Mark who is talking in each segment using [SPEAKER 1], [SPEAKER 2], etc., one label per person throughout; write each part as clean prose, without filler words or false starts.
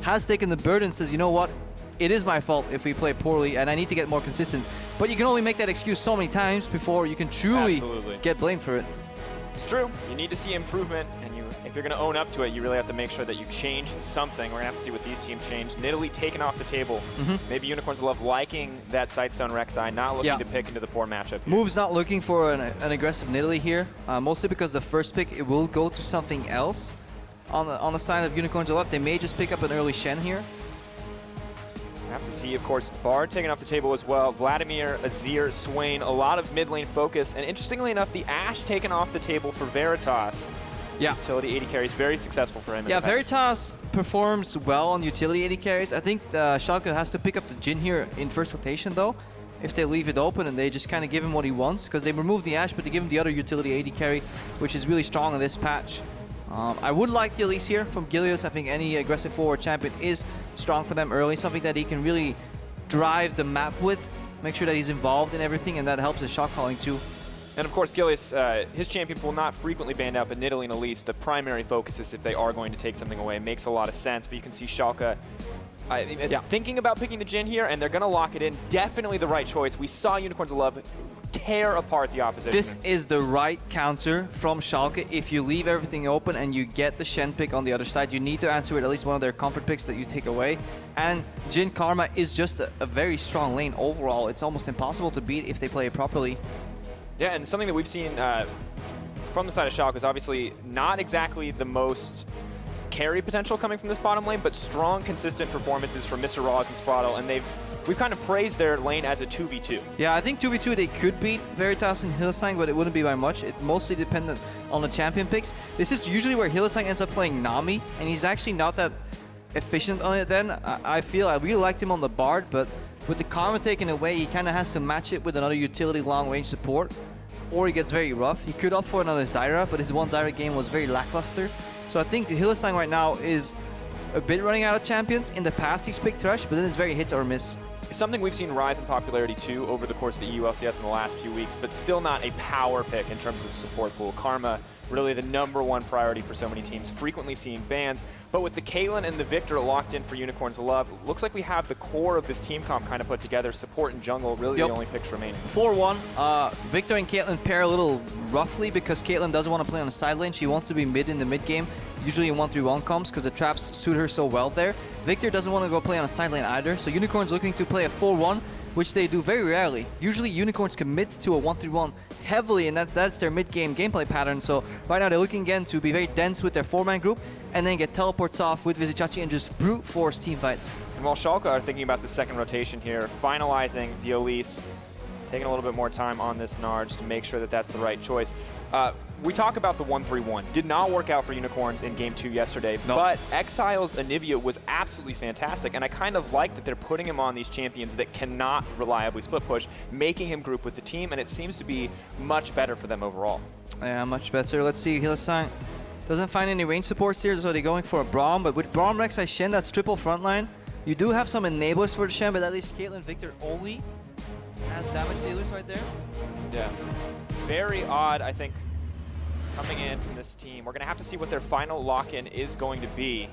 [SPEAKER 1] has taken the burden and says, you know what, it is my fault if we play poorly and I need to get more consistent. But you can only make that excuse so many times before you can truly get blamed for it.
[SPEAKER 2] It's true. You need to see improvement, and if you're going to own up to it, you really have to make sure that you change something. We're going to have to see what these teams change. Nidalee taken off the table. Maybe Unicorns Love liking that Sightstone Rek'Sai, not looking to pick into the poor matchup.
[SPEAKER 1] Move's not looking for an aggressive Nidalee here, mostly because the first pick, it will go to something else. On the side of Unicorns Love, they may just pick up an early Shen here.
[SPEAKER 2] Have to see, of course, Bard taken off the table as well. Vladimir, Azir, Swain, a lot of mid lane focus. And interestingly enough, the Ashe taken off the table for Veritas.
[SPEAKER 1] Yeah.
[SPEAKER 2] Utility 80 carries, very successful for him.
[SPEAKER 1] Yeah, Veritas performs well on utility 80 carries. I think Schalke has to pick up the Jhin here in first rotation though, if they leave it open and they just kind of give him what he wants, because they remove the Ashe, but they give him the other utility 80 carry, which is really strong in this patch. I would like Elise here from Gilius. I think any aggressive forward champion is strong for them early, something that he can really drive the map with, make sure that he's involved in everything, and that helps the shot calling too.
[SPEAKER 2] And of course, Gilius, his champion pool not frequently banned out, but Nidalee and Elise, the primary focus is if they are going to take something away. Makes a lot of sense, but you can see Schalke thinking about picking the Jhin here, and they're going to lock it in. Definitely the right choice. We saw Unicorns of Love tear apart the opposition.
[SPEAKER 1] This is the right counter from Schalke. If you leave everything open and you get the Shen pick on the other side, you need to answer with at least one of their comfort picks that you take away. And Jhin Karma is just a very strong lane overall. It's almost impossible to beat if they play it properly.
[SPEAKER 2] Yeah, and something that we've seen from the side of Schalke is obviously not exactly the most carry potential coming from this bottom lane, but strong, consistent performances from MrRalleZ and sprattel, and we've kind of praised their lane as a 2v2.
[SPEAKER 1] Yeah, I think 2v2 they could beat Veritas and Hylissang, but it wouldn't be by much. It mostly dependent on the champion picks. This is usually where Hylissang ends up playing Nami, and he's actually not that efficient on it then. I really liked him on the Bard, but with the Karma taken away, he kind of has to match it with another utility long-range support, or he gets very rough. He could opt for another Zyra, but his one Zyra game was very lackluster. So I think the Hylissang right now is a bit running out of champions. In the past, he's picked Thresh, but then it's very hit or miss.
[SPEAKER 2] Something we've seen rise in popularity too over the course of the LCS in the last few weeks, but still not a power pick in terms of the support pool. Karma, really the #1 priority for so many teams, frequently seeing bans. But with the Caitlyn and the Viktor locked in for Unicorns of Love, looks like we have the core of this team comp kind of put together. Support and jungle, really the only picks remaining.
[SPEAKER 1] 4-1. Viktor and Caitlyn pair a little roughly because Caitlyn doesn't want to play on the side lane. She wants to be mid in the mid game, usually in 1-3-1 comps because the traps suit her so well there. Viktor doesn't want to go play on a side lane either, so Unicorns looking to play a 4-1, which they do very rarely. Usually Unicorns commit to a 1-3-1 heavily, and that's their mid-game gameplay pattern. So right now they're looking again to be very dense with their 4-man group, and then get teleports off with Vizicsacsi and just brute force team fights.
[SPEAKER 2] And while Schalke are thinking about the second rotation here, finalizing the Elise, taking a little bit more time on this Gnar just to make sure that that's the right choice. We talk about the 1-3-1. Did not work out for Unicorns in Game 2 yesterday, but Exile's Anivia was absolutely fantastic, and I kind of like that they're putting him on these champions that cannot reliably split push, making him group with the team, and it seems to be much better for them overall.
[SPEAKER 1] Yeah, much better. Let's see, Hylissang doesn't find any range supports here, so they're going for a Braum, but with Braum, Rek'Sai, Shen, that's triple frontline. You do have some enablers for the Shen, but at least Caitlyn, Viktor only has damage dealers right there.
[SPEAKER 2] Yeah. Very odd, I think, coming in from this team. We're going to have to see what their final lock-in is going to be.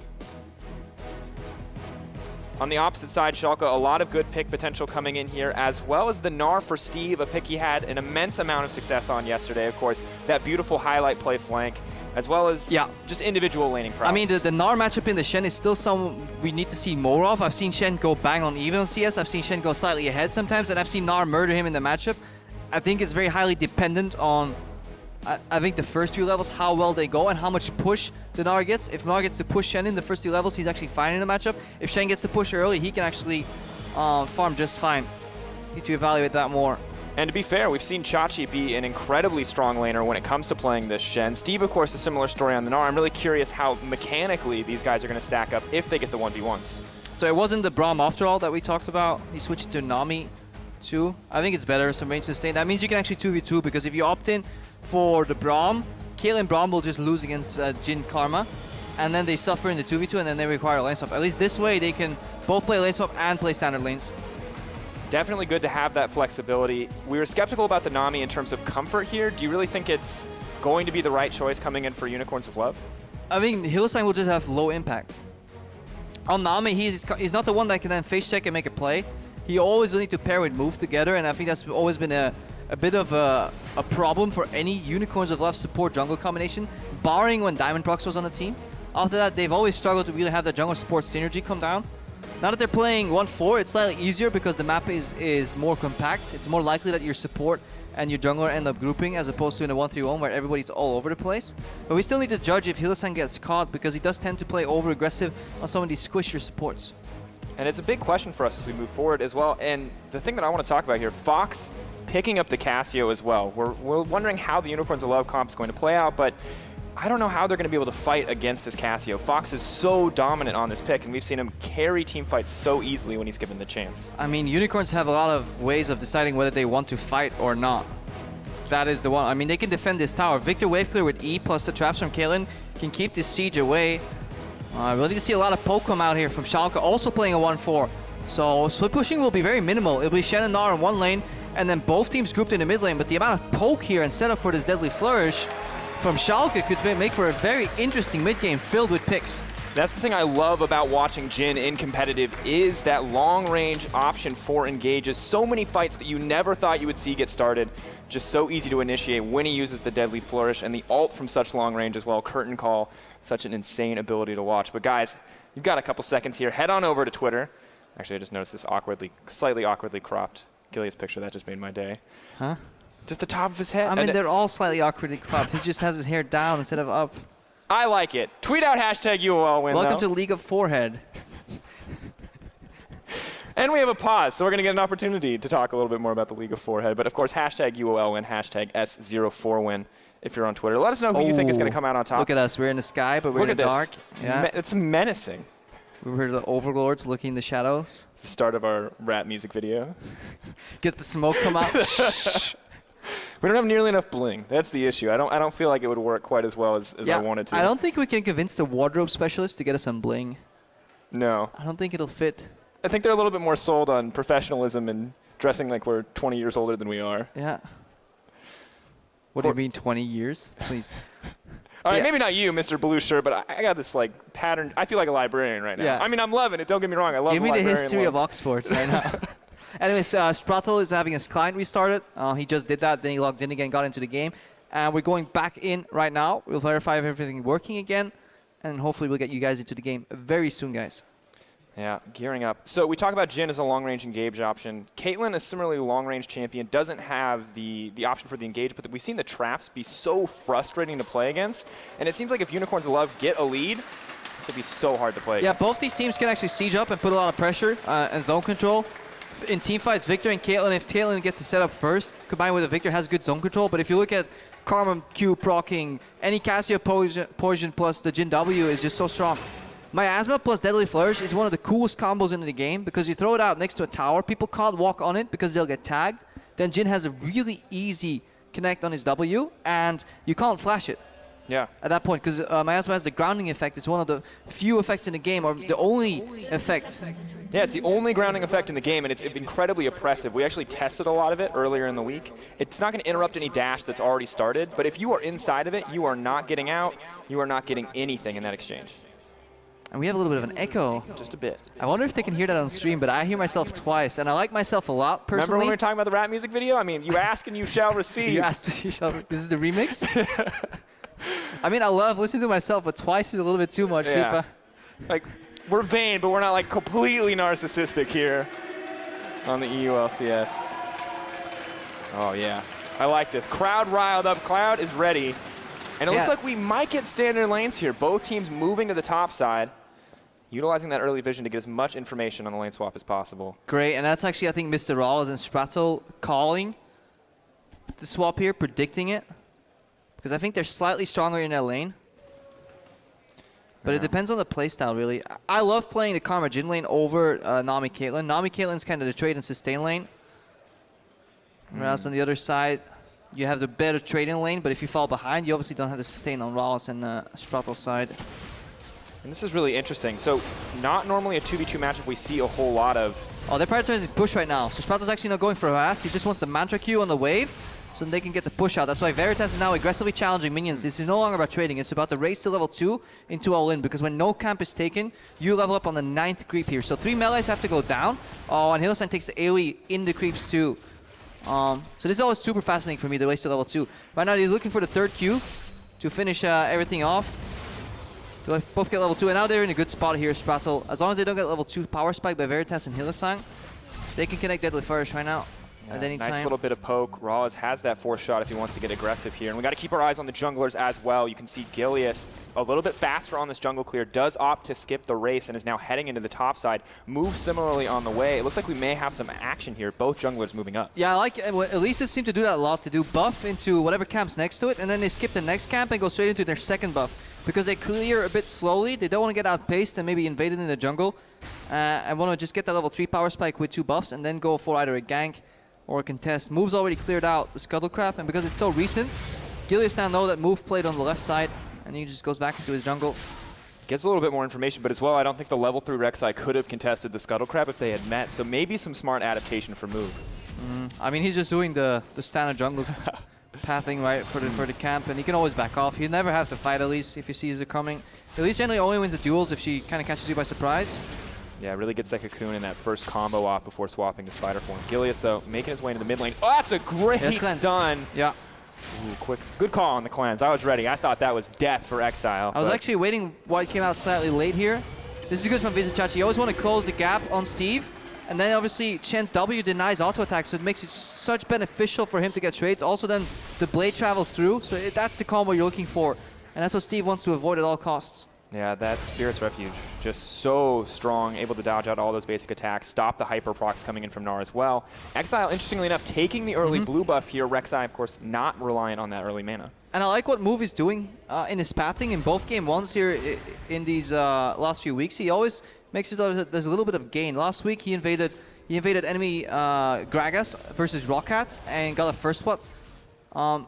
[SPEAKER 2] On the opposite side, Schalke, a lot of good pick potential coming in here, as well as the Gnar for Steve, a pick he had an immense amount of success on yesterday, of course. That beautiful highlight play flank, as well as just individual laning prowess.
[SPEAKER 1] I mean, the Gnar matchup in the Shen is still some we need to see more of. I've seen Shen go bang on even on CS. I've seen Shen go slightly ahead sometimes, and I've seen Gnar murder him in the matchup. I think it's very highly dependent on I think the first few levels, how well they go and how much push the Gnar gets. If Gnar gets to push Shen in the first 2 levels, he's actually fine in the matchup. If Shen gets to push early, he can actually farm just fine. Need to evaluate that more.
[SPEAKER 2] And to be fair, we've seen Chachi be an incredibly strong laner when it comes to playing this Shen. Steve, of course, a similar story on the Gnar. I'm really curious how mechanically these guys are going to stack up if they get the 1v1s.
[SPEAKER 1] So it wasn't the Braum after all that we talked about. He switched to Nami too. I think it's better, some range sustain. That means you can actually 2v2 because if you opt in for the Braum, Caitlyn Braum will just lose against Jhin Karma, and then they suffer in the 2v2 and then they require a lane swap. At least this way they can both play lane swap and play standard lanes.
[SPEAKER 2] Definitely good to have that flexibility. We were skeptical about the Nami in terms of comfort here. Do you really think it's going to be the right choice coming in for Unicorns of Love?
[SPEAKER 1] I mean, Hylissang will just have low impact. On Nami, he's not the one that can then face check and make a play. He always will need to pair with move together, and I think that's always been a bit of a problem for any Unicorns of Love support jungle combination, barring when Diamond Prox was on the team. After that, they've always struggled to really have that jungle support synergy come down. Now that they're playing 1-4, it's slightly easier because the map is more compact. It's more likely that your support and your jungler end up grouping as opposed to in a 1-3-1 where everybody's all over the place. But we still need to judge if Hylissang gets caught because he does tend to play over-aggressive on some of these squishier supports.
[SPEAKER 2] And it's a big question for us as we move forward as well. And the thing that I want to talk about here, Fox picking up the Cassio as well. We're wondering how the Unicorns of Love comp is going to play out, but I don't know how they're going to be able to fight against this Cassio. Fox is so dominant on this pick, and we've seen him carry team fights so easily when he's given the chance.
[SPEAKER 1] I mean, Unicorns have a lot of ways of deciding whether they want to fight or not. That is the one. I mean, they can defend this tower. Viktor wave clear with E plus the traps from Caitlyn can keep this siege away. We'll need to see a lot of poke come out here from Schalke, also playing a 1-4. So split pushing will be very minimal. It'll be Shen and Gnar in one lane, and then both teams grouped in the mid lane. But the amount of poke here and setup for this deadly flourish from Schalke could make for a very interesting mid game filled with picks.
[SPEAKER 2] That's the thing I love about watching Jhin in competitive is that long-range option for engages. So many fights that you never thought you would see get started. Just so easy to initiate when he uses the Deadly Flourish and the ult from such long range as well. Curtain Call, such an insane ability to watch. But guys, you've got a couple seconds here. Head on over to Twitter. Actually, I just noticed this slightly awkwardly cropped Gilius picture. That just made my day. Huh? Just the top of his head.
[SPEAKER 1] I mean, they're all slightly awkwardly cropped. He just has his hair down instead of up.
[SPEAKER 2] I like it. Tweet out hashtag UOL win.
[SPEAKER 1] Welcome to League of Forehead.
[SPEAKER 2] And we have a pause, so we're going to get an opportunity to talk a little bit more about the League of Forehead. But of course, hashtag UOL win, hashtag S04 win if you're on Twitter. Let us know who you think is going to come out on top.
[SPEAKER 1] Look at us. We're in the sky, but we're in the dark.
[SPEAKER 2] Yeah. It's menacing.
[SPEAKER 1] We're the overlords looking in the shadows.
[SPEAKER 2] It's the start of our rap music video.
[SPEAKER 1] Get the smoke come out.
[SPEAKER 2] We don't have nearly enough bling. That's the issue. I don't feel like it would work quite as well as I wanted to.
[SPEAKER 1] I don't think we can convince the wardrobe specialist to get us some bling.
[SPEAKER 2] No.
[SPEAKER 1] I don't think it'll fit.
[SPEAKER 2] I think they're a little bit more sold on professionalism and dressing like we're 20 years older than we are.
[SPEAKER 1] Yeah. What do you mean 20 years? Please.
[SPEAKER 2] All right, maybe not you, Mr. Blue Shirt, but I got this like pattern. I feel like a librarian right now.
[SPEAKER 1] Yeah.
[SPEAKER 2] I mean, I'm loving it. Don't get me wrong. I love
[SPEAKER 1] Give me the history of Oxford right now. Anyways, Sprattel is having his client restarted. He just did that, then he logged in again, got into the game. And we're going back in right now. We'll verify if everything working again. And hopefully we'll get you guys into the game very soon, guys.
[SPEAKER 2] Yeah, gearing up. So we talk about Jhin as a long-range engage option. Caitlyn is similarly a long-range champion, doesn't have the option for the engage, but we've seen the traps be so frustrating to play against. And it seems like if Unicorns of Love get a lead, this would be so hard to play against.
[SPEAKER 1] Yeah, both these teams can actually siege up and put a lot of pressure and zone control. In teamfights, Viktor and Caitlyn, if Caitlyn gets the setup first, combined with a Viktor has good zone control. But if you look at Karma Q proccing, any Cassiopeia poison plus the Jhin W is just so strong. Miasma plus Deadly Flourish is one of the coolest combos in the game because you throw it out next to a tower, people can't walk on it because they'll get tagged. Then Jhin has a really easy connect on his W, and you can't flash it.
[SPEAKER 2] Yeah.
[SPEAKER 1] At that point, because Miasma has the grounding effect. It's one of the few effects in the game, or the only effect.
[SPEAKER 2] Yeah, it's the only grounding effect in the game, and it's incredibly oppressive. We actually tested a lot of it earlier in the week. It's not going to interrupt any dash that's already started, but if you are inside of it, you are not getting out. You are not getting anything in that exchange.
[SPEAKER 1] And we have a little bit of an echo.
[SPEAKER 2] Just a bit.
[SPEAKER 1] I wonder if they can hear that on stream, but I hear myself twice, and I like myself a lot, personally.
[SPEAKER 2] Remember when we were talking about the rap music video? I mean, you ask and you shall receive.
[SPEAKER 1] You asked, you shall. This is the remix? I mean, I love listening to myself, but twice is a little bit too much.
[SPEAKER 2] Yeah. Like, we're vain, but we're not like completely narcissistic here on the EU LCS. Oh, yeah. I like this. Crowd riled up. Cloud is ready. And it looks like we might get standard lanes here. Both teams moving to the top side, utilizing that early vision to get as much information on the lane swap as possible.
[SPEAKER 1] Great, and that's actually, I think, MrRalleZ and sprattel calling the swap here, predicting it. Because I think they're slightly stronger in their lane. But it depends on the playstyle, really. I love playing the Karma Jhin lane over Nami Caitlyn. Nami Caitlyn's kind of the trade and sustain lane. Whereas on the other side, you have the better trading lane, but if you fall behind, you obviously don't have the sustain on RalleZ and Sprattel's side.
[SPEAKER 2] And this is really interesting. So, not normally a 2v2 matchup we see a whole lot of.
[SPEAKER 1] Oh, they're prioritizing push right now. So Sprattel's actually not going for a harass. He just wants the Mantra Q on the wave. so they can get the push out. That's why Veritas is now aggressively challenging minions. This is no longer about trading. It's about the race to level 2 into all-in, because when no camp is taken, you level up on the 9th creep here. So 3 melees have to go down. Oh, and Hylissang takes the AoE in the creeps too. So this is always super fascinating for me, the race to level 2. Right now he's looking for the 3rd Q to finish everything off. So both get level 2, and now they're in a good spot here, sprattel. As long as they don't get level 2 power spike by Veritas and Hylissang, they can connect Deadly Flourish right now. At any
[SPEAKER 2] nice
[SPEAKER 1] time.
[SPEAKER 2] little bit of poke. MrRalleZ has that 4th shot if he wants to get aggressive here. And we got to keep our eyes on the junglers as well. You can see Gilius a little bit faster on this jungle clear, does opt to skip the race and is now heading into the top side. Moves similarly on the way. It looks like we may have some action here. Both junglers moving up. Yeah,
[SPEAKER 1] I like it. Well, Elise seem to do that a lot, to do buff into whatever camp's next to it, and then they skip the next camp and go straight into their 2nd buff. Because they clear a bit slowly, they don't want to get outpaced and maybe invaded in the jungle. And want to just get that level 3 power spike with 2 buffs and then go for either a gank or a contest. Move's already cleared out the Scuttle Crab, and because it's so recent, Gilius now know that move played on the left side, and he just goes back into his jungle.
[SPEAKER 2] Gets a little bit more information, but as well, I don't think the level 3 Rek'Sai could have contested the Scuttle Crab if they had met, so maybe some smart adaptation for move.
[SPEAKER 1] I mean, he's just doing the standard jungle pathing, right, for the camp, and he can always back off. You never have to fight Elise if you see it coming. Elise generally only wins the duels if she kind of catches you by surprise.
[SPEAKER 2] Yeah, really gets that cocoon in that first combo op before swapping the spider form. Gilius, though, making his way into the mid lane. Oh, that's a great stun.
[SPEAKER 1] Yeah.
[SPEAKER 2] Ooh, quick. Good call on the cleanse. I was ready. I thought that was death for Exileh.
[SPEAKER 1] I was actually waiting why it came out slightly late here. This is good from Vizicsacsi. You always want to close the gap on Steve. And then obviously Shen's W denies auto attack, so it makes it such beneficial for him to get trades. Also then the blade travels through, so that's the combo you're looking for. And that's what Steve wants to avoid at all costs.
[SPEAKER 2] Yeah, that Spirit's Refuge, just so strong, able to dodge out all those basic attacks, stop the hyper procs coming in from Gnar as well. Exileh, interestingly enough, taking the early blue buff here. Rek'Sai, of course, not reliant on that early mana. And
[SPEAKER 1] I like what Move is doing in his pathing in both game ones here in these last few weeks. He always makes it that there's a little bit of gain. Last week he invaded enemy Gragas versus Rockat and got a first spot.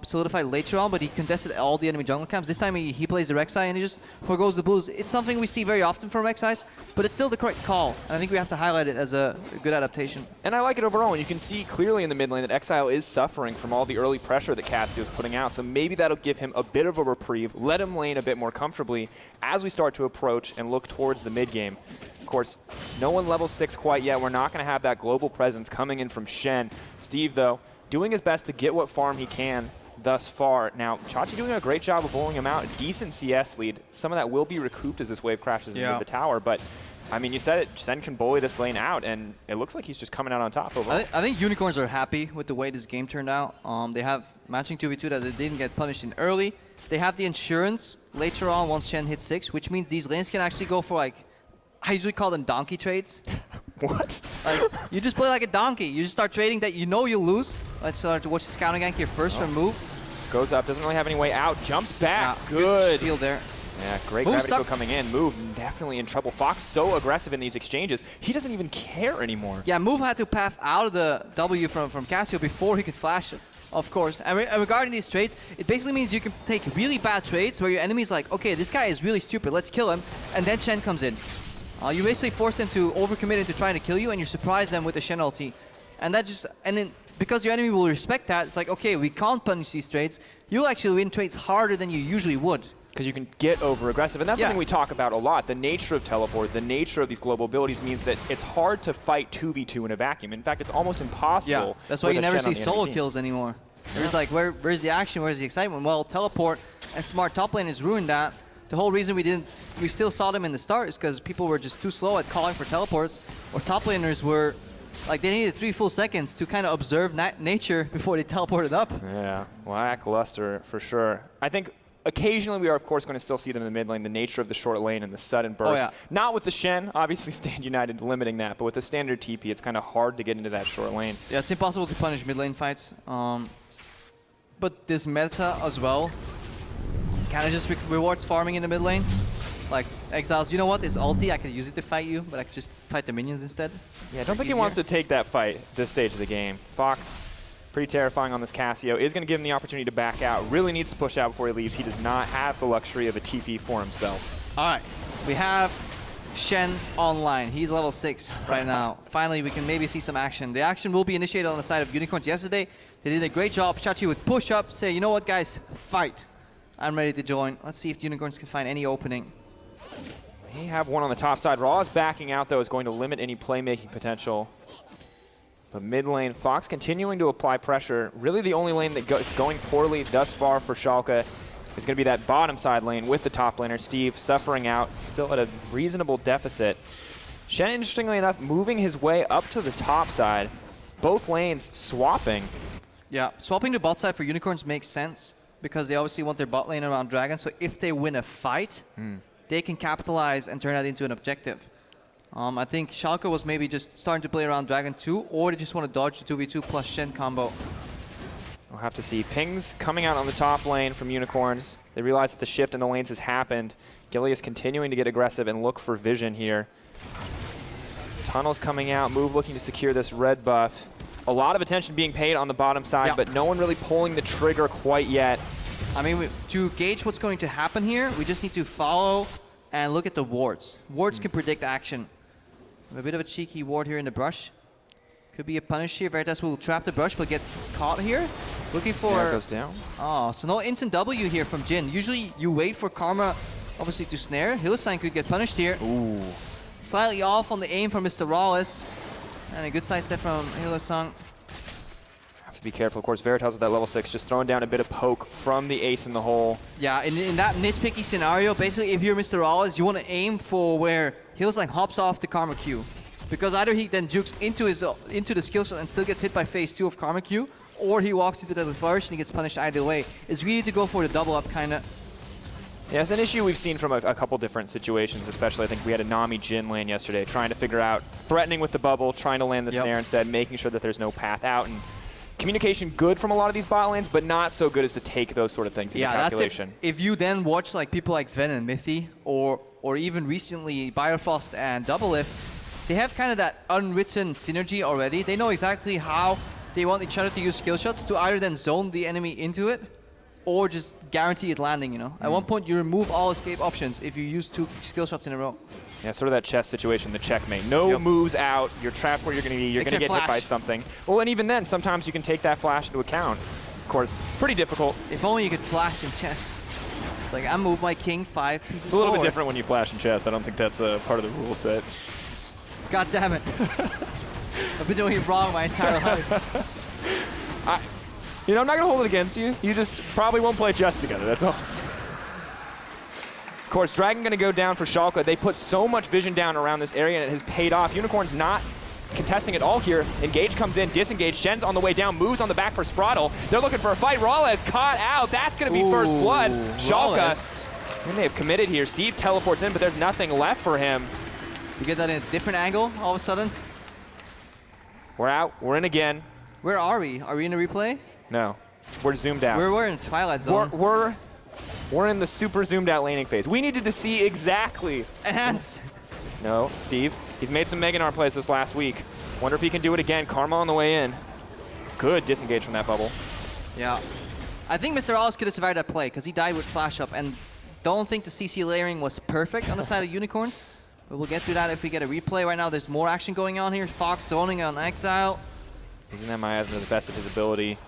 [SPEAKER 1] Solidified later on, but he contested all the enemy jungle camps. This time he plays the Rek'Sai and he just forgoes the blues. It's something we see very often from Rek'Sais, but it's still the correct call. And I think we have to highlight it as a good adaptation.
[SPEAKER 2] And I like it overall. And you can see clearly in the mid lane that Exileh is suffering from all the early pressure that Cassio's putting out. So maybe that'll give him a bit of a reprieve, let him lane a bit more comfortably as we start to approach and look towards the mid game. Of course, no one level 6 quite yet. We're not going to have that global presence coming in from Shen. Steve, though, doing his best to get what farm he can thus far. Now, Chachi doing a great job of bowling him out. Decent CS lead. Some of that will be recouped as this wave crashes into the tower, but I mean, you said it, Shen can bully this lane out, and it looks like he's just coming out on top overall.
[SPEAKER 1] I think Unicorns are happy with the way this game turned out. They have matching 2v2 that they didn't get punished in early. They have the insurance later on once Shen hits 6, which means these lanes can actually go for, like, I usually call them donkey trades.
[SPEAKER 2] What?
[SPEAKER 1] Like, you just play like a donkey. You just start trading that you know you'll lose. Let's start to watch this counter gank here first from Move.
[SPEAKER 2] Goes up, doesn't really have any way out, jumps back.
[SPEAKER 1] Yeah,
[SPEAKER 2] good
[SPEAKER 1] steal there.
[SPEAKER 2] Yeah, great gravity go coming in. Move definitely in trouble. Fox so aggressive in these exchanges, he doesn't even care anymore.
[SPEAKER 1] Yeah, Move had to path out of the W from Cassio before he could flash it, of course. And regarding these trades, it basically means you can take really bad trades where your enemy's like, okay, this guy is really stupid, let's kill him, and then Shen comes in. You basically force them to overcommit into trying to kill you, and you surprise them with the Shen ulti. And then because your enemy will respect that, it's like, okay, we can't punish these trades. You'll actually win trades harder than you usually would.
[SPEAKER 2] Because you can get over aggressive, and that's something we talk about a lot. The nature of teleport, the nature of these global abilities means that it's hard to fight 2v2 in a vacuum. In fact, it's almost impossible.
[SPEAKER 1] Yeah, that's why you never see solo kills anymore. There's like, where's the action, where's the excitement? Well, teleport and smart top lane has ruined that. The whole reason we still saw them in the start is because people were just too slow at calling for teleports, or top laners were, like, they needed 3 full seconds to kind of observe nature before they teleported up.
[SPEAKER 2] Yeah, lackluster for sure. I think occasionally we are, of course, going to still see them in the mid lane, the nature of the short lane and the sudden burst. Not with the Shen, obviously Stand United limiting that, but with the standard TP, it's kind of hard to get into that short lane.
[SPEAKER 1] Yeah, it's impossible to punish mid lane fights. But this meta as well kind of just rewards farming in the mid lane. Like, Exiles, you know what, this ulti, I could use it to fight you, but I could just fight the minions instead.
[SPEAKER 2] Yeah, I don't think he wants to take that fight this stage of the game. Fox, pretty terrifying on this Cassio, is going to give him the opportunity to back out. Really needs to push out before he leaves. He does not have the luxury of a TP for himself.
[SPEAKER 1] All right, we have Shen online. He's level 6 right now. Finally, we can maybe see some action. The action will be initiated on the side of Unicorns. Yesterday, They did a great job. Vizicsacsi would push up, say, you know what, guys, fight. I'm ready to join. Let's see if the Unicorns can find any opening.
[SPEAKER 2] They have one on the top side. Raw's backing out, though, is going to limit any playmaking potential. But mid lane, Fox continuing to apply pressure. Really the only lane that is going poorly thus far for Schalke is going to be that bottom side lane with the top laner, Steve, suffering out, still at a reasonable deficit. Shen, interestingly enough, moving his way up to the top side. Both lanes swapping.
[SPEAKER 1] Yeah, swapping the bot side for Unicorns makes sense because they obviously want their bot lane around Dragon. So if they win a fight, they can capitalize and turn that into an objective. I think Schalke was maybe just starting to play around Dragon 2, or they just want to dodge the 2v2 plus Shen combo.
[SPEAKER 2] We'll have to see. Pings coming out on the top lane from Unicorns. They realize that the shift in the lanes has happened. Gilius continuing to get aggressive and look for vision here. Tunnels coming out, Move looking to secure this red buff. A lot of attention being paid on the bottom side, but no one really pulling the trigger quite yet.
[SPEAKER 1] I mean, to gauge what's going to happen here, we just need to follow and look at the wards. Wards can predict action. A bit of a cheeky ward here in the brush. Could be a punish here. Veritas will trap the brush, but get caught here. Looking for...
[SPEAKER 2] Snare goes down.
[SPEAKER 1] Oh, so no instant W here from Jhin. Usually you wait for Karma, obviously, to snare. Hylissang could get punished here.
[SPEAKER 2] Ooh.
[SPEAKER 1] Slightly off on the aim from MrRalleZ. And a good side step from Hylissang.
[SPEAKER 2] Have to be careful. Of course, Veritas with that level 6, just throwing down a bit of poke from the ace in the hole.
[SPEAKER 1] Yeah, in that nitpicky scenario, basically, if you're MrRalleZ, you want to aim for where Hylissang hops off the Karma Q. Because either he then jukes into the skill shot and still gets hit by phase 2 of Karma Q, or he walks into the flourish and he gets punished either way. It's really to go for the double up, kind of.
[SPEAKER 2] Yeah, it's an issue we've seen from a couple different situations, especially I think we had a Nami Jhin lane yesterday, trying to figure out, threatening with the bubble, trying to land the snare instead, making sure that there's no path out. And communication good from a lot of these bot lanes, but not so good as to take those sort of things into calculation.
[SPEAKER 1] That's if you then watch like people like Sven and Mythi, or even recently Bifrost and Doublelift, they have kind of that unwritten synergy already. They know exactly how they want each other to use skill shots to either then zone the enemy into it, or just guarantee it landing, you know. At one point, you remove all escape options if you use 2 skill shots in a row.
[SPEAKER 2] Yeah, sort of that chess situation, the checkmate. No moves out, you're trapped where you're going to be, you're going to get hit by something. Well, and even then, sometimes you can take that flash into account. Of course, pretty difficult.
[SPEAKER 1] If only you could flash in chess. It's like, I move my king 5 pieces
[SPEAKER 2] It's a little
[SPEAKER 1] forward.
[SPEAKER 2] bit different when you flash in chess. I don't think that's a part of the rule set.
[SPEAKER 1] God damn it. I've been doing it wrong my entire life.
[SPEAKER 2] You know, I'm not going to hold it against you. You just probably won't play chess together, that's all. Of course, Dragon going to go down for Schalke. They put so much vision down around this area, and it has paid off. Unicorn's not contesting at all here. Engage comes in, disengage. Shen's on the way down, moves on the back for Sprattel. They're looking for a fight. RalleZ caught out. That's going to be first blood. Schalke, they may have committed here. Steve teleports in, but there's nothing left for him.
[SPEAKER 1] You get that in a different angle all of a sudden.
[SPEAKER 2] We're out. We're in again.
[SPEAKER 1] Where are we? Are we in a replay?
[SPEAKER 2] No. We're zoomed out.
[SPEAKER 1] We're in Twilight Zone.
[SPEAKER 2] We're in the super zoomed out laning phase. We needed to see exactly.
[SPEAKER 1] Enhance.
[SPEAKER 2] No, Steve. He's made some Mega Gnar plays this last week. Wonder if he can do it again. Karma on the way in. Good disengage from that bubble.
[SPEAKER 1] Yeah. I think MrRalleZ could have survived that play because he died with flash up, and don't think the CC layering was perfect on the side of Unicorns. But we'll get through that if we get a replay. Right now, there's more action going on here. Fox zoning on Exileh.
[SPEAKER 2] Using that miasma to the best of his ability.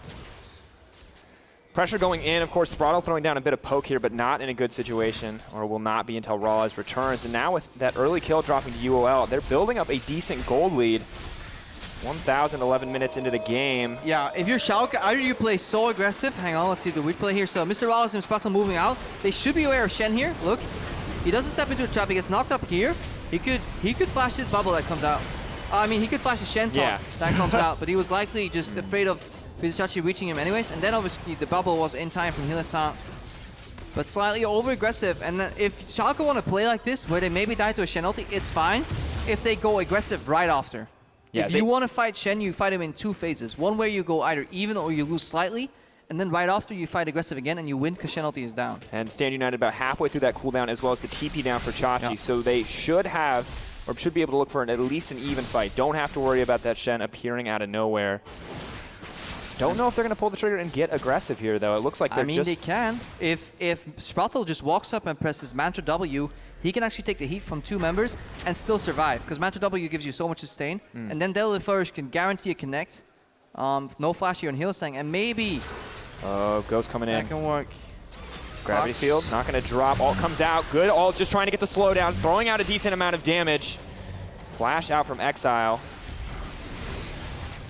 [SPEAKER 2] Pressure going in, of course, Sprattel throwing down a bit of poke here, but not in a good situation, or will not be until RalleZ returns. And now with that early kill dropping to UOL, they're building up a decent gold lead. 1,011 minutes into the game.
[SPEAKER 1] Yeah, if you're Schalke, either you play so aggressive. Hang on, let's see the replay here. So MrRalleZ and Sprattel moving out. They should be aware of Shen here. Look, he doesn't step into a trap. He gets knocked up here. He could flash his bubble that comes out. I mean, he could flash a Shen top that comes out, but he was likely just afraid of Vizicsacsi reaching him anyways. And then obviously the bubble was in time from Hylissang. But slightly over-aggressive. And if Schalke want to play like this, where they maybe die to a Shen ulti, it's fine if they go aggressive right after. Yeah, if you want to fight Shen, you fight him in 2 phases. One where you go either even or you lose slightly, and then right after you fight aggressive again and you win because Shen ulti is down.
[SPEAKER 2] And Stand United about halfway through that cooldown, as well as the TP down for Chachi. So they should have, or should be able to look for at least an even fight. Don't have to worry about that Shen appearing out of nowhere. Don't know if they're going to pull the trigger and get aggressive here, though. It looks like they're
[SPEAKER 1] they can. If Sprattel just walks up and presses Mantra W, he can actually take the heat from 2 members and still survive, because Mantra W gives you so much sustain. And then Nidalee Flourish can guarantee a connect. No flash here on Hylissang, and maybe
[SPEAKER 2] Oh, Ghost coming in.
[SPEAKER 1] that can work.
[SPEAKER 2] Gravity
[SPEAKER 1] Fox.
[SPEAKER 2] field, not going to drop. Ult comes out. Good ult, just trying to get the slowdown, throwing out a decent amount of damage. Flash out from Exileh.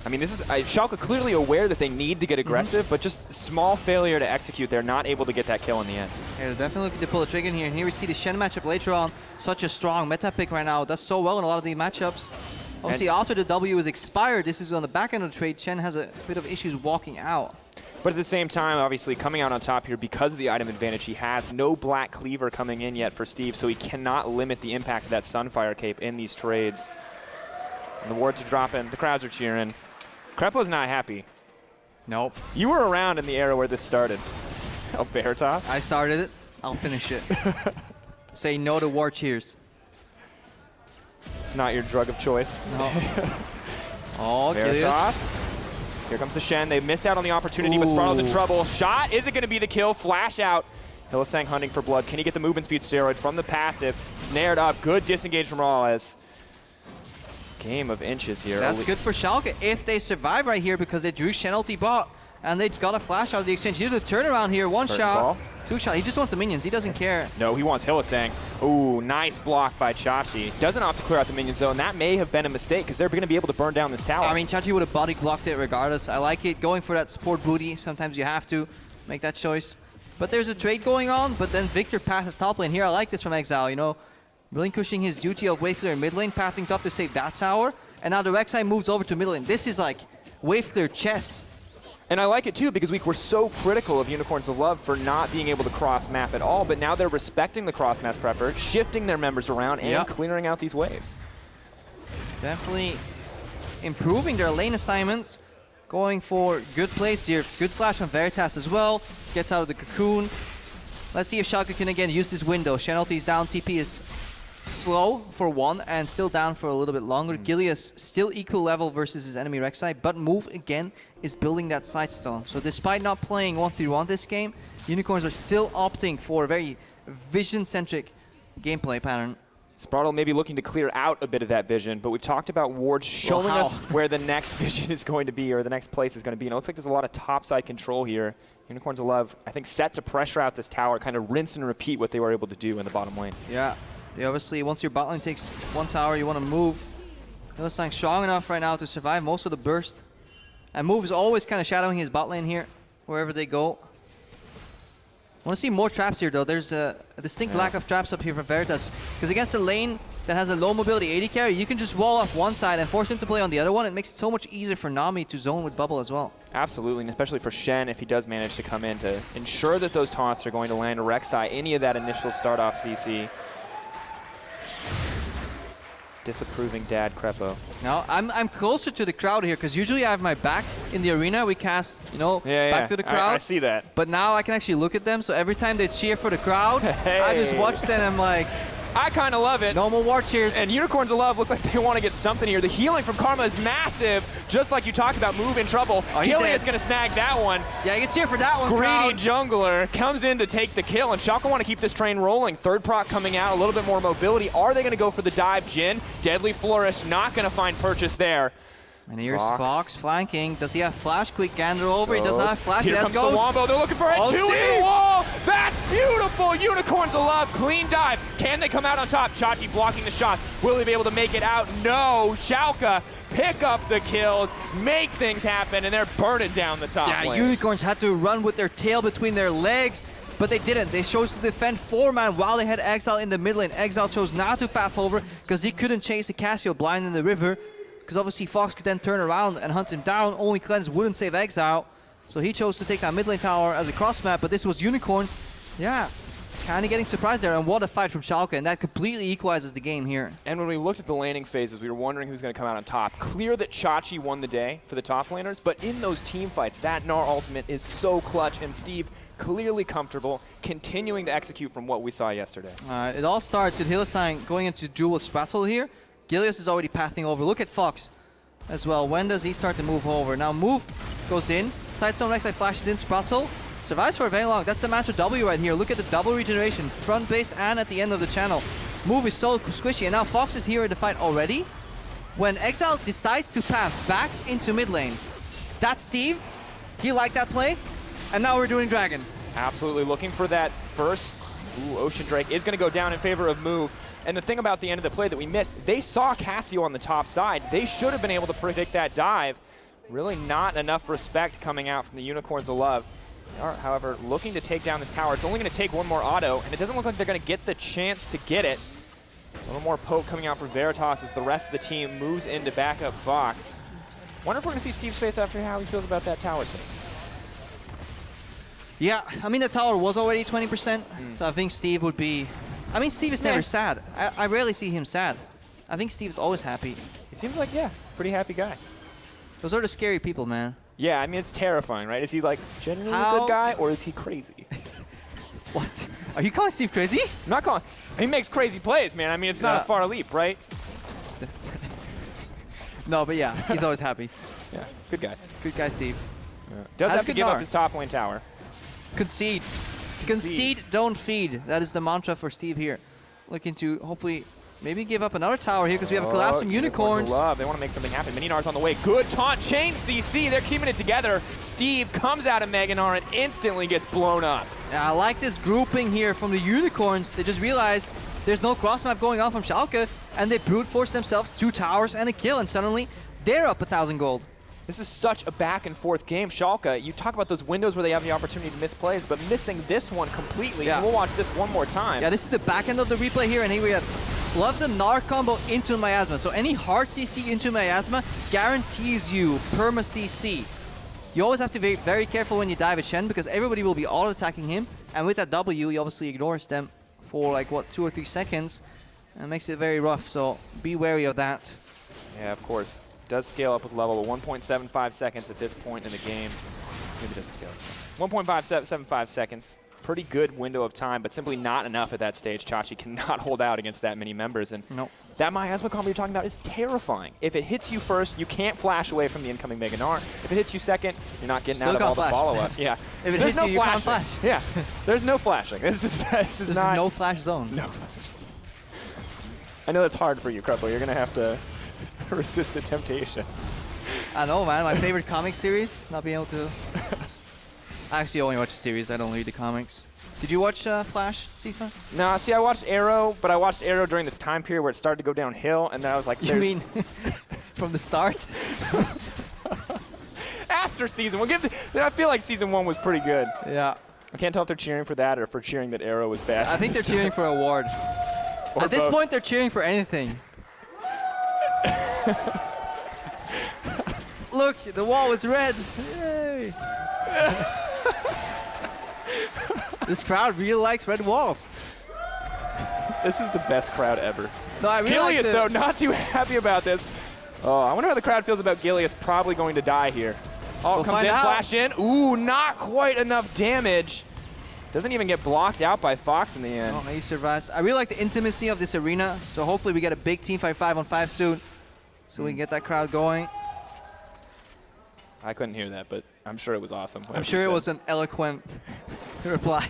[SPEAKER 2] I mean, this is Schalke clearly aware that they need to get aggressive, but just small failure to execute. They're not able to get that kill in the end.
[SPEAKER 1] Yeah, they're definitely looking to pull the trigger in here. And here we see the Shen matchup later on. Such a strong meta pick right now. Does so well in a lot of the matchups. Obviously, after the W is expired, this is on the back end of the trade. Shen has a bit of issues walking out.
[SPEAKER 2] But at the same time, obviously, coming out on top here because of the item advantage he has. No Black Cleaver coming in yet for Steve, so he cannot limit the impact of that Sunfire Cape in these trades. And the wards are dropping. The crowds are cheering. Krepo's not happy.
[SPEAKER 1] Nope.
[SPEAKER 2] You were around in the era where this started. Oh, Veritas?
[SPEAKER 1] I started it. I'll finish it. Say no to war cheers.
[SPEAKER 2] It's not your drug of choice.
[SPEAKER 1] No. Oh, Gilius.
[SPEAKER 2] Veritas. Here comes the Shen. They missed out on the opportunity, but Sprattel's in trouble. Shot isn't going to be the kill. Flash out. Hylissang hunting for blood. Can he get the movement speed steroid from the passive? Snared up. Good disengage from MrRalleZ. Game of inches here.
[SPEAKER 1] That's good for Schalke if they survive right here because they drew Shen ulti bot and they got a flash out of the exchange. He did a turnaround here. One shot,
[SPEAKER 2] Call.
[SPEAKER 1] 2 shot. He just wants the minions. He doesn't care.
[SPEAKER 2] No, he wants Hylissang. Ooh, nice block by Chachi. Doesn't opt to clear out the minions though, and that may have been a mistake because they're going to be able to burn down this tower.
[SPEAKER 1] I mean, Chachi would have body blocked it regardless. I like it. Going for that support booty. Sometimes you have to make that choice. But there's a trade going on, but then Viktor passed the top lane here. I like this from Exileh, you know. Relinquishing his duty of wave clear in mid lane, pathing top to save that tower. And now the Rek'Sai moves over to mid lane. This is like wave clear chess.
[SPEAKER 2] And I like it too because we were so critical of Unicorns of Love for not being able to cross map at all, but now they're respecting the cross map prepper, shifting their members around and clearing out these waves.
[SPEAKER 1] Definitely improving their lane assignments, going for good plays here. Good flash on Veritas as well, gets out of the cocoon. Let's see if Schalke can again use this window. Shen ulti is down, TP is slow for one and still down for a little bit longer. Gilius still equal level versus his enemy Rek'Sai, but Move again is building that sidestone. So despite not playing 1v1 this game, Unicorns are still opting for a very vision-centric gameplay pattern.
[SPEAKER 2] Sprattel may be looking to clear out a bit of that vision, but we've talked about wards showing us where the next vision is going to be or the next place is going to be. And it looks like there's a lot of topside control here. Unicorns of Love, I think, set to pressure out this tower, kind of rinse and repeat what they were able to do in the bottom lane.
[SPEAKER 1] Yeah. They obviously, once your bot lane takes one tower, you want to move. Hylissang strong enough right now to survive most of the burst. And Move is always kind of shadowing his bot lane here, wherever they go. I want to see more traps here though. There's a distinct lack of traps up here from Veritas. Because against a lane that has a low mobility AD carry, you can just wall off one side and force him to play on the other one. It makes it so much easier for Nami to zone with Bubble as well.
[SPEAKER 2] Absolutely, and especially for Shen if he does manage to come in to ensure that those taunts are going to land Rek'Sai any of that initial start off CC. Disapproving dad Krepo.
[SPEAKER 1] Now I'm closer to the crowd here because usually I have my back in the arena. We cast, you know, back to the crowd.
[SPEAKER 2] I see that.
[SPEAKER 1] But now I can actually look at them. So every time they cheer for the crowd, I just watch them and I'm like,
[SPEAKER 2] I kind of love it.
[SPEAKER 1] No more war cheers.
[SPEAKER 2] And Unicorns of Love look like they want to get something here. The healing from Karma is massive, just like you talked about. Move in trouble. Gilius going to snag that one.
[SPEAKER 1] Yeah, you can cheer for that one,
[SPEAKER 2] Greedy
[SPEAKER 1] crowd.
[SPEAKER 2] jungler comes in to take the kill, and Schalke want to keep this train rolling. Third proc coming out, a little bit more mobility. Are they going to go for the dive? Jhin, Deadly Flourish, not going to find purchase there.
[SPEAKER 1] And here's Fox flanking. Does he have flash? Quick gander over. He does not have flash.
[SPEAKER 2] Here comes the Wombo. They're looking for it. Two in the wall. That's beautiful. Unicorns of Love. Clean dive. Can they come out on top? Chachi blocking the shots. Will he be able to make it out? No. Schalke pick up the kills, make things happen, and they're burning down the top lane.
[SPEAKER 1] Unicorns had to run with their tail between their legs, but they didn't. They chose to defend 4-man while they had Exileh in the mid lane. Exileh chose not to path over because he couldn't chase a Cassio blind in the river. Because obviously Fox could then turn around and hunt him down. Only Cleanse wouldn't save Exileh. So he chose to take that mid lane tower as a cross map. But this was Unicorns. Yeah, kind of getting surprised there. And what a fight from Schalke. And that completely equalizes the game here.
[SPEAKER 2] And when we looked at the laning phases, we were wondering who's going to come out on top. Clear that Chachi won the day for the top laners. But in those team fights, that Gnar ultimate is so clutch. And Steve clearly comfortable, continuing to execute from what we saw yesterday.
[SPEAKER 1] It all starts with Hylissang going into duel with sprattel here. Gilius is already pathing over. Look at Fox as well. When does he start to move over? Now Move goes in. Sidestone Rek'Sai flashes in. Sprattel survives for very long. That's the Mantra W right here. Look at the double regeneration. Front base and at the end of the channel. Move is so squishy. And now Fox is here in the fight already. When Exileh decides to path back into mid lane, That's Steve. He liked that play. And now we're doing Dragon.
[SPEAKER 2] Absolutely looking for that first. Ooh, Ocean Drake is going to go down in favor of move. And the thing about the end of the play that we missed, they saw Cassio on the top side. They should have been able to predict that dive. Really not enough respect coming out from the Unicorns of Love. They are, however, looking to take down this tower. It's only going to take one more auto, and it doesn't look like they're going to get the chance to get it. A little more poke coming out for Veritas as the rest of the team moves in to back up Fox. Wonder if we're going to see Steve's face after how he feels about that tower take.
[SPEAKER 1] Yeah, I mean, the tower was already 20%, so I think Steve would be... I mean, Steve is never sad. I rarely see him sad. I think Steve's always happy.
[SPEAKER 2] He seems like, yeah, pretty happy guy.
[SPEAKER 1] Those are the scary people, man.
[SPEAKER 2] Yeah, I mean, it's terrifying, right? Is he, like, genuinely a good guy, or is he crazy?
[SPEAKER 1] What? Are you calling Steve crazy?
[SPEAKER 2] I'm not calling... He makes crazy plays, man. I mean, it's not a far leap, right?
[SPEAKER 1] No, but yeah, he's always happy.
[SPEAKER 2] Yeah, good guy.
[SPEAKER 1] Good guy, Steve.
[SPEAKER 2] Yeah. Does have to give up his top lane tower.
[SPEAKER 1] Concede. Concede, don't feed. That is the mantra for Steve here. Looking to hopefully maybe give up another tower here because we have a collapse from Unicorns.
[SPEAKER 2] Love. They want to make something happen. Minionar's on the way. Good taunt. Chain CC. They're keeping it together. Steve comes out of Mega Gnar and instantly gets blown up.
[SPEAKER 1] Yeah, I like this grouping here from the Unicorns. They just realized there's no cross map going on from Schalke, and they brute force themselves 2 towers and a kill, and suddenly they're up 1,000 gold.
[SPEAKER 2] This is such a back and forth game. Schalke, you talk about those windows where they have the opportunity to miss plays, but missing this one completely. Yeah. And we'll watch this one more time.
[SPEAKER 1] Yeah, this is the back end of the replay here, and here we have love the Gnar combo into Miasma. So any hard CC into Miasma guarantees you perma CC. You always have to be very careful when you dive at Shen because everybody will be all attacking him, and with that W, he obviously ignores them for like, what, 2 or 3 seconds, and makes it very rough, so be wary of that.
[SPEAKER 2] Yeah, of course. Does scale up with level, but 1.75 seconds at this point in the game. Maybe it doesn't scale up. 1.575 seconds. Pretty good window of time, but simply not enough at that stage. Chachi cannot hold out against that many members, and that Miasma combo you're talking about is terrifying. If it hits you first, you can't flash away from the incoming Mega Gnar. If it hits you second, you're not getting out of all the follow-up. Yeah.
[SPEAKER 1] If it hits you, you can't flash.
[SPEAKER 2] Yeah. There's no flashing. This is not...
[SPEAKER 1] no flash zone.
[SPEAKER 2] No flash. I know that's hard for you, Kruppo. You're going to have to resist the temptation.
[SPEAKER 1] I know, man. My favorite comic series. Not being able to... I actually only watch the series. I don't read the comics. Did you watch Flash, Sifa?
[SPEAKER 2] No, see, I watched Arrow, but I watched Arrow during the time period where it started to go downhill, and then I was like,
[SPEAKER 1] you mean from the start?
[SPEAKER 2] After season 1. I feel like season 1 was pretty good.
[SPEAKER 1] Yeah.
[SPEAKER 2] I can't tell if they're cheering for that or for cheering that Arrow was bad.
[SPEAKER 1] I think they're cheering for a award. At this point, they're cheering for anything. Look, the wall is red. Yay. This crowd really likes red walls.
[SPEAKER 2] This is the best crowd ever.
[SPEAKER 1] No, I really
[SPEAKER 2] Gilius, though, not too happy about this. Oh, I wonder how the crowd feels about Gilius probably going to die here. Oh,
[SPEAKER 1] we'll
[SPEAKER 2] comes in, flash in. Ooh, not quite enough damage. Doesn't even get blocked out by Fox in the end.
[SPEAKER 1] Oh, he survives. I really like the intimacy of this arena, so hopefully we get a big team fight 5-on-5 soon, so we can get that crowd going.
[SPEAKER 2] I couldn't hear that, but I'm sure it was awesome.
[SPEAKER 1] I'm sure it was an eloquent reply.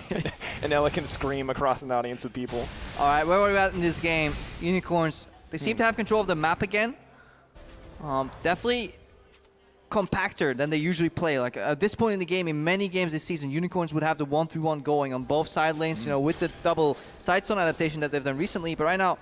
[SPEAKER 2] An eloquent scream across an audience of people.
[SPEAKER 1] All right, where are we at in this game? Unicorns, they seem to have control of the map again. Definitely compactor than they usually play. Like at this point in the game, in many games this season, Unicorns would have the 1-3-1 going on both side lanes, you know, with the double side zone adaptation that they've done recently. But right now,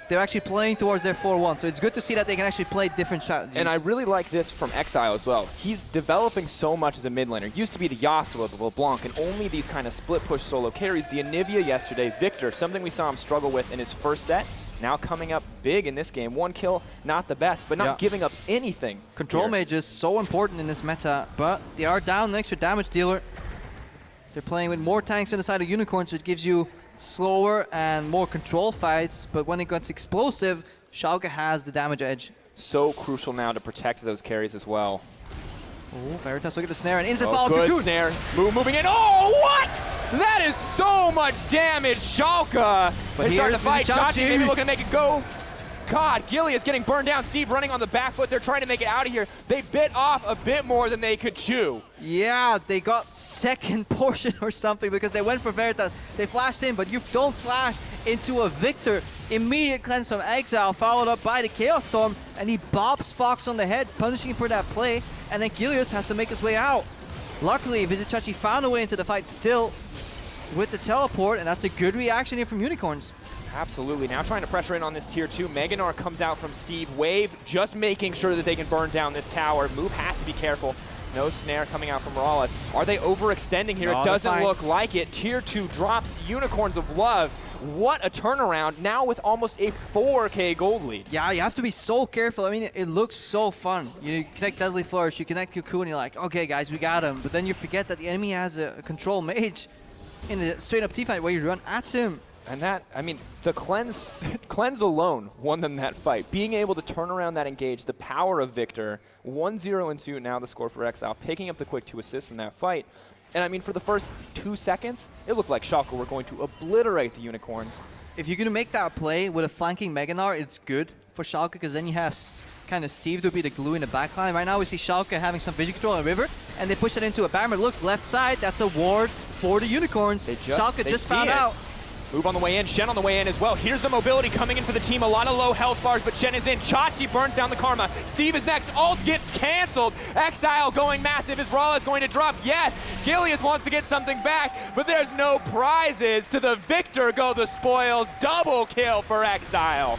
[SPEAKER 1] they're actually playing towards their 4-1, so it's good to see that they can actually play different strategies.
[SPEAKER 2] And I really like this from Exileh as well. He's developing so much as a mid laner. Used to be the Yasuo, the LeBlanc, and only these kind of split push solo carries. The Anivia yesterday, Viktor, something we saw him struggle with in his first set, now coming up big in this game. 1 kill, not the best, but not giving up anything.
[SPEAKER 1] Control mage is so important in this meta, but they are down an extra damage dealer. They're playing with more tanks on the side of Unicorns, so it gives you slower and more controlled fights, but when it gets explosive, Schalke has the damage edge.
[SPEAKER 2] So crucial now to protect those carries as well.
[SPEAKER 1] Oh, Veritas, look at the snare, and instant follow.
[SPEAKER 2] Good snare. Moving in. Oh, what? That is so much damage. Schalke. They're starting to fight. Chachi maybe looking to make it go. God, Gilius getting burned down. Steve running on the back foot. They're trying to make it out of here. They bit off a bit more than they could chew.
[SPEAKER 1] Yeah, they got second portion or something because they went for Veritas. They flashed in, but you don't flash into a Viktor Immediate cleanse from Exileh, followed up by the Chaos Storm, and he bobs Fox on the head, punishing for that play, and then Gilius has to make his way out. Luckily, Vizicsacsi found a way into the fight still with the teleport, and that's a good reaction here from Unicorns.
[SPEAKER 2] Absolutely. Now trying to pressure in on this tier 2. Gnar comes out from Steve. Wave just making sure that they can burn down this tower. Move has to be careful. No snare coming out from MrRalleZ. Are they overextending here?
[SPEAKER 1] No,
[SPEAKER 2] it doesn't look like it. Tier 2 drops Unicorns of Love. What a turnaround now with almost a 4K gold lead.
[SPEAKER 1] Yeah, you have to be so careful. I mean, it looks so fun. You connect Deadly Flourish, you connect Cocoon, you're like, okay guys, we got him. But then you forget that the enemy has a control mage in a straight up teamfight where you run at him.
[SPEAKER 2] And that, I mean, the cleanse alone won them that fight. Being able to turn around that engage, the power of Viktor, 1-0 and 2, now the score for Exileh, picking up the quick 2 assists in that fight. And I mean, for the first 2 seconds, it looked like Schalke were going to obliterate the Unicorns.
[SPEAKER 1] If you're going to make that play with a flanking Gnar, it's good for Schalke, because then you have kind of Steve to be the glue in the backline. Right now we see Schalke having some vision control on the river, and they push it into a Barmer. Look, left side, that's a ward for the Unicorns. Schalke just found out.
[SPEAKER 2] Move on the way in, Shen on the way in as well. Here's the mobility coming in for the team. A lot of low health bars, but Shen is in. Chachi burns down the Karma. Steve is next. Ult gets canceled. Exileh going massive. Is MrRalleZ going to drop? Yes. Gilius wants to get something back, but there's no prizes. To the Viktor go the spoils. Double kill for Exileh.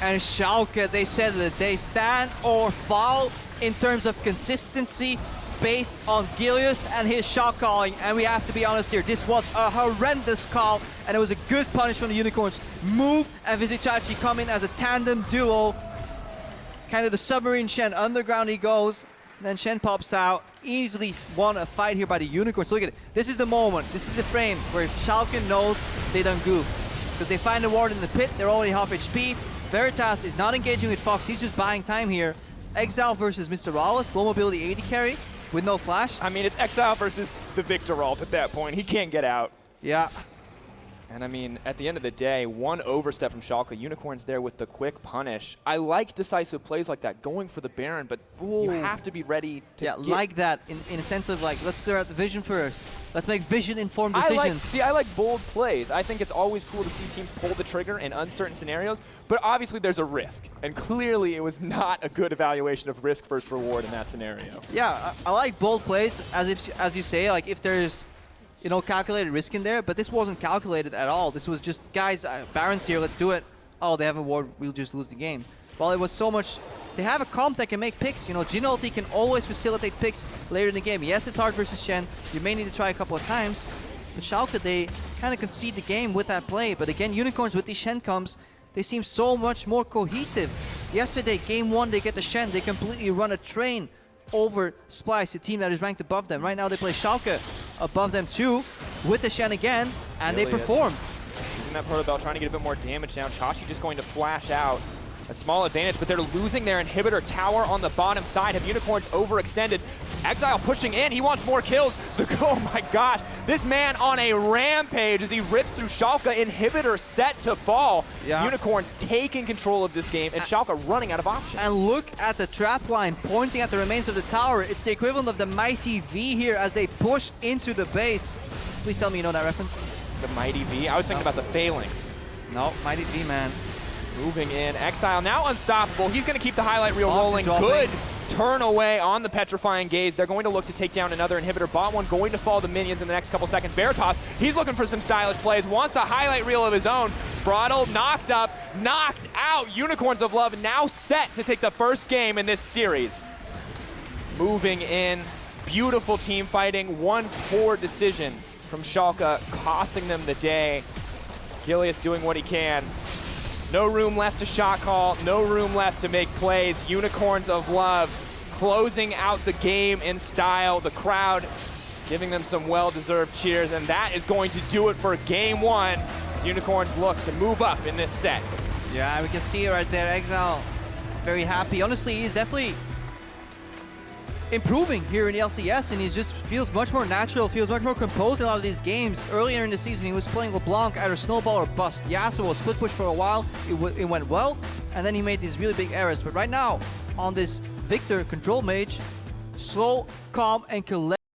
[SPEAKER 1] And Schalke, they said that they stand or fall in terms of consistency based on Gilius and his shot calling, and we have to be honest here, this was a horrendous call, and it was a good punish from the Unicorns. Move and Vizicsacsi come in as a tandem duo, kind of the submarine Shen, underground he goes, then Shen pops out, easily won a fight here by the Unicorns. Look at it, this is the moment, this is the frame where Schalke knows they done goofed, because they find the ward in the pit, they're already half HP, Veritas is not engaging with Fox, he's just buying time here. Exileh versus MrRalleZ, low mobility 80 carry, with no flash.
[SPEAKER 2] I mean, it's Exileh versus the Viktor ult at that point. He can't get out.
[SPEAKER 1] Yeah.
[SPEAKER 2] And I mean, at the end of the day, one overstep from Schalke. Unicorns there with the quick punish. I like decisive plays like that, going for the Baron, but you have to be ready to
[SPEAKER 1] like that in a sense of like, let's clear out the vision first. Let's make vision-informed decisions.
[SPEAKER 2] I like bold plays. I think it's always cool to see teams pull the trigger in uncertain scenarios, but obviously there's a risk. And clearly it was not a good evaluation of risk versus reward in that scenario.
[SPEAKER 1] Yeah, I like bold plays, as you say, like if there's, you know, calculated risk in there, but this wasn't calculated at all. This was just, guys, Baron's here, let's do it. Oh, they have a ward, we'll just lose the game. Well, it was so much, they have a comp that can make picks. You know, Jhin ulti can always facilitate picks later in the game. Yes, it's hard versus Shen. You may need to try a couple of times. But Schalke, they kind of concede the game with that play. But again, Unicorns with these Shen comps, they seem so much more cohesive. Yesterday, game 1, they get the Shen. They completely run a train over Splice, a team that is ranked above them. Right now, they play Schalke above them too, with the Shen again, and they perform.
[SPEAKER 2] Using that Proto Bell, trying to get a bit more damage down. Chachi just going to flash out. A small advantage, but they're losing their inhibitor tower on the bottom side. Have Unicorns overextended? Exileh pushing in. He wants more kills. Oh my gosh. This man on a rampage as he rips through Schalke. Inhibitor set to fall. Yeah. Unicorns taking control of this game, and Schalke running out of options.
[SPEAKER 1] And look at the trap line pointing at the remains of the tower. It's the equivalent of the Mighty V here as they push into the base. Please tell me you know that reference.
[SPEAKER 2] The Mighty V? I was thinking about the Phalanx.
[SPEAKER 1] No, Mighty V, man.
[SPEAKER 2] Moving in. Exileh now unstoppable. He's going to keep the highlight reel rolling. Good turn away on the Petrifying Gaze. They're going to look to take down another inhibitor. Bot 1 going to fall to minions in the next couple seconds. Veritas, he's looking for some stylish plays. Wants a highlight reel of his own. Sprattel knocked up, knocked out. Unicorns of Love now set to take the first game in this series. Moving in. Beautiful team fighting. One poor decision from Schalke costing them the day. Gilius doing what he can. No room left to shot call, no room left to make plays. Unicorns of Love closing out the game in style. The crowd giving them some well-deserved cheers, and that is going to do it for game 1 as Unicorns look to move up in this set.
[SPEAKER 1] Yeah, we can see it right there. Exileh very happy. Honestly, he's definitely improving here in the LCS, and he just feels much more natural, feels much more composed in a lot of these games. Earlier in the season, he was playing LeBlanc, either snowball or bust. Yasuo split push for a while, it went well, and then he made these really big errors. But right now, on this Viktor control mage, slow, calm, and collect.